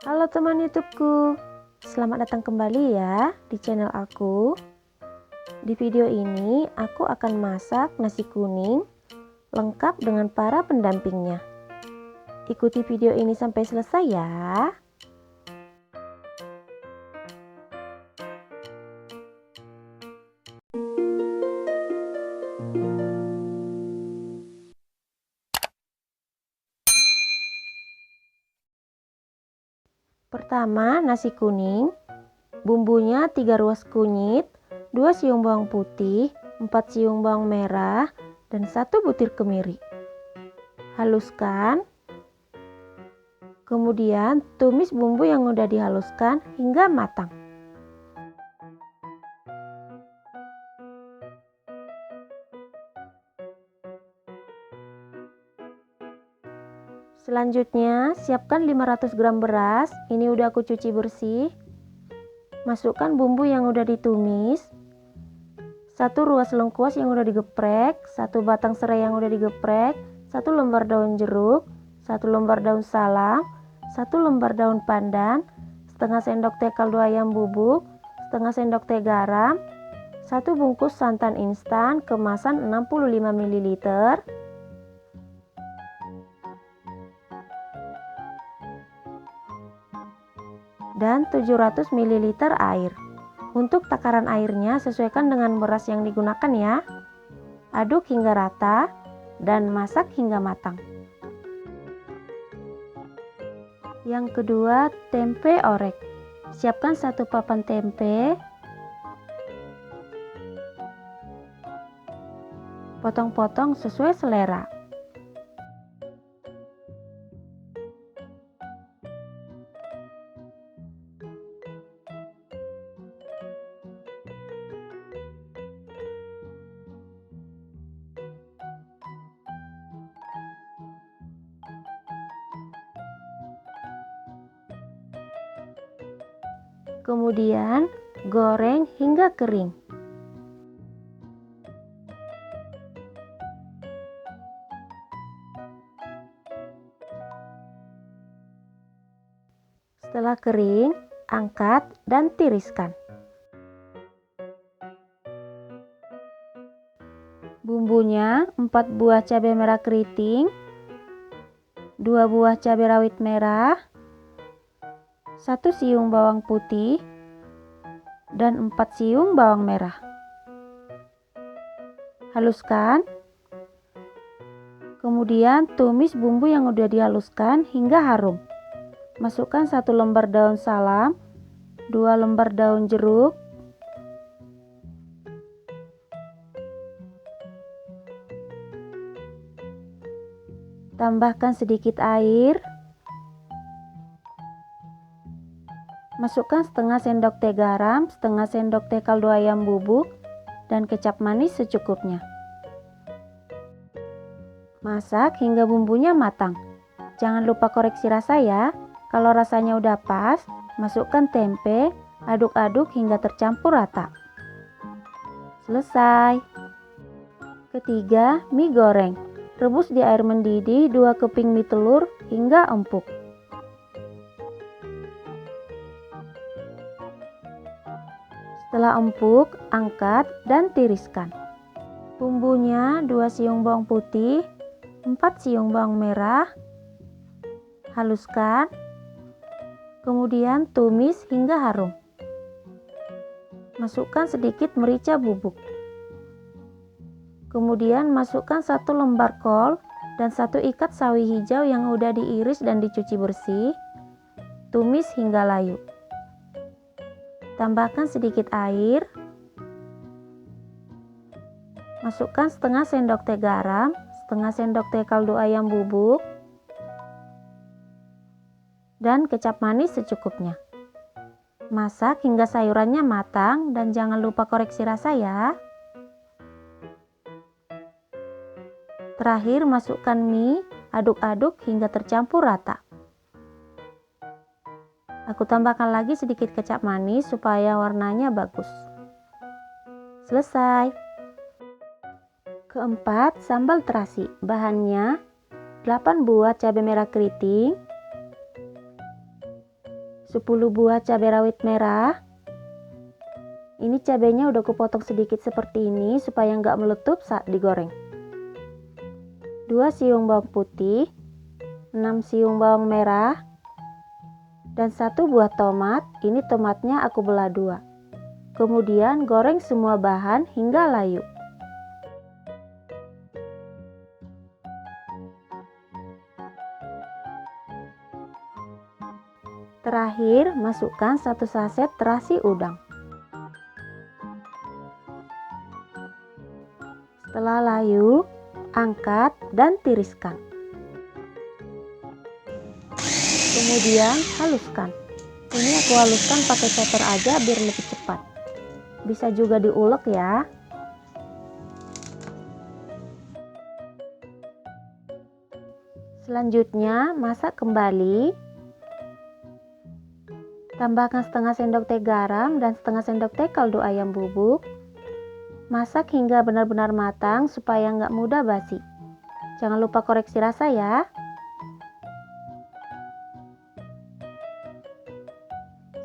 Halo teman YouTubeku, selamat datang kembali ya di channel aku. Di video ini aku akan masak nasi kuning lengkap dengan para pendampingnya. Ikuti video ini sampai selesai ya. Pertama, nasi kuning. Bumbunya 3 ruas kunyit, 2 siung bawang putih, 4 siung bawang merah, dan 1 butir kemiri. Haluskan. Kemudian tumis bumbu yang udah dihaluskan hingga matang. Selanjutnya, siapkan 500 gram beras. Ini udah aku cuci bersih. Masukkan bumbu yang udah ditumis. 1 ruas lengkuas yang udah digeprek, 1 batang serai yang udah digeprek, 1 lembar daun jeruk, 1 lembar daun salam, 1 lembar daun pandan, setengah sendok teh kaldu ayam bubuk, setengah sendok teh garam, 1 bungkus santan instan kemasan 65 ml, dan 700 ml air. Untuk takaran airnya sesuaikan dengan beras yang digunakan ya. Aduk hingga rata dan masak hingga matang. Yang kedua, tempe orek. Siapkan 1 papan tempe. Potong-potong sesuai selera. Kemudian goreng hingga kering. Setelah kering, angkat dan tiriskan. Bumbunya 4 buah cabai merah keriting, 2 buah cabai rawit merah, 1 siung bawang putih, dan 4 siung bawang merah. Haluskan. Kemudian tumis bumbu yang udah dihaluskan hingga harum. Masukkan 1 lembar daun salam, 2 lembar daun jeruk, tambahkan sedikit air. Masukkan setengah sendok teh garam, setengah sendok teh kaldu ayam bubuk, dan kecap manis secukupnya. Masak hingga bumbunya matang. Jangan lupa koreksi rasa ya. Kalau rasanya udah pas, masukkan tempe, aduk-aduk hingga tercampur rata. Selesai. Ketiga, mie goreng. Rebus di air mendidih 2 keping mie telur hingga empuk. Setelah empuk, angkat dan tiriskan. Bumbunya 2 siung bawang putih, 4 siung bawang merah. Haluskan. Kemudian tumis hingga harum. Masukkan sedikit merica bubuk. Kemudian masukkan 1 lembar kol dan 1 ikat sawi hijau yang udah diiris dan dicuci bersih. Tumis hingga layu. Tambahkan sedikit air. Masukkan setengah sendok teh garam, setengah sendok teh kaldu ayam bubuk, dan kecap manis secukupnya. Masak hingga sayurannya matang dan jangan lupa koreksi rasa ya. Terakhir masukkan mie, aduk-aduk hingga tercampur rata. Aku tambahkan lagi sedikit kecap manis supaya warnanya bagus. Selesai. Keempat, sambal terasi. Bahannya 8 buah cabai merah keriting, 10 buah cabai rawit merah. Ini cabainya udah kupotong sedikit seperti ini supaya nggak meletup saat digoreng. 2 siung bawang putih, 6 siung bawang merah, dan 1 buah tomat. Ini tomatnya aku belah 2. Kemudian goreng semua bahan hingga layu. Terakhir, masukkan 1 saset terasi udang. Setelah layu, angkat dan tiriskan. Kemudian haluskan. Ini aku haluskan pakai chopper aja biar lebih cepat. Bisa juga diulek ya. Selanjutnya, masak kembali. Tambahkan setengah sendok teh garam dan setengah sendok teh kaldu ayam bubuk. Masak hingga benar-benar matang supaya nggak mudah basi. Jangan lupa koreksi rasa ya.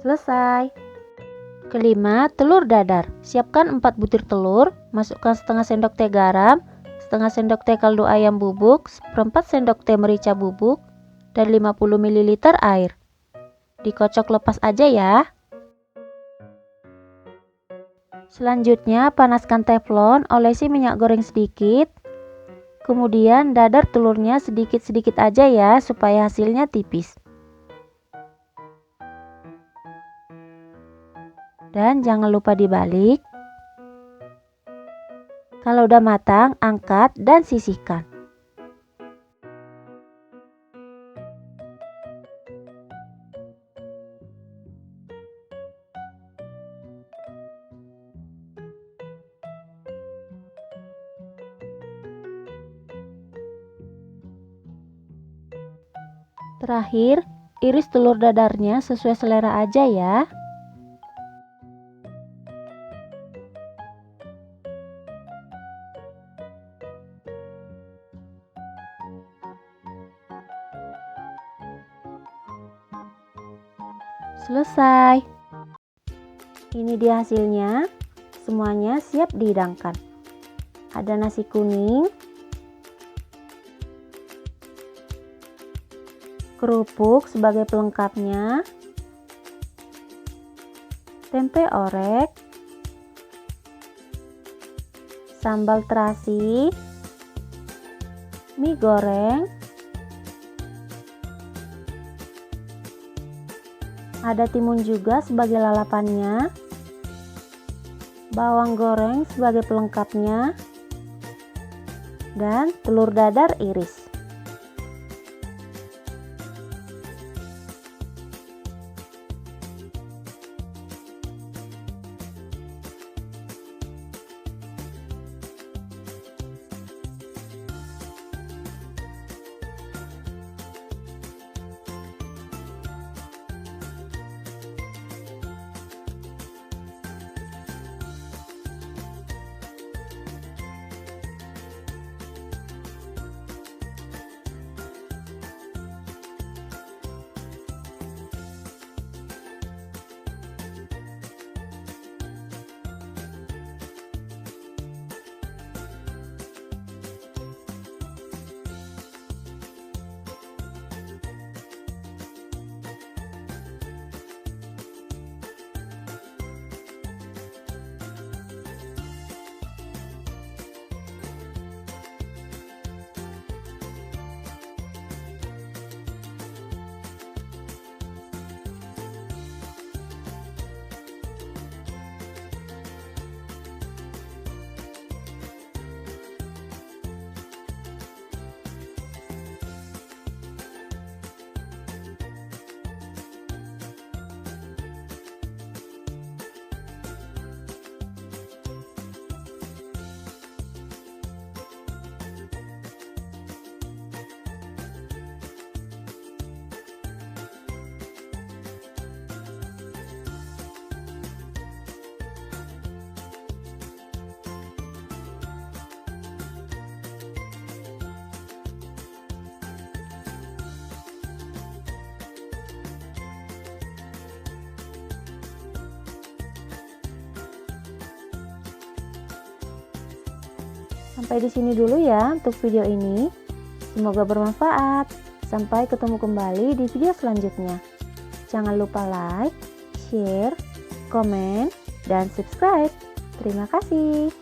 Selesai. Kelima, telur dadar. Siapkan 4 butir telur, masukkan setengah sendok teh garam, setengah sendok teh kaldu ayam bubuk, seperempat sendok teh merica bubuk, dan 50 ml air. Dikocok lepas aja ya. Selanjutnya, panaskan teflon, olesi minyak goreng sedikit. Kemudian dadar telurnya sedikit-sedikit aja ya, supaya hasilnya tipis. Dan jangan lupa dibalik. Kalau udah matang, angkat dan sisihkan. Terakhir, iris telur dadarnya sesuai selera aja ya. Selesai. Ini dia hasilnya. Semuanya siap dihidangkan. Ada nasi kuning, kerupuk sebagai pelengkapnya, tempe orek, sambal terasi, mie goreng, ada timun juga sebagai lalapannya, bawang goreng sebagai pelengkapnya, dan telur dadar iris. Sampai di sini dulu ya untuk video ini. Semoga bermanfaat. Sampai ketemu kembali di video selanjutnya. Jangan lupa like, share, komen, dan subscribe. Terima kasih.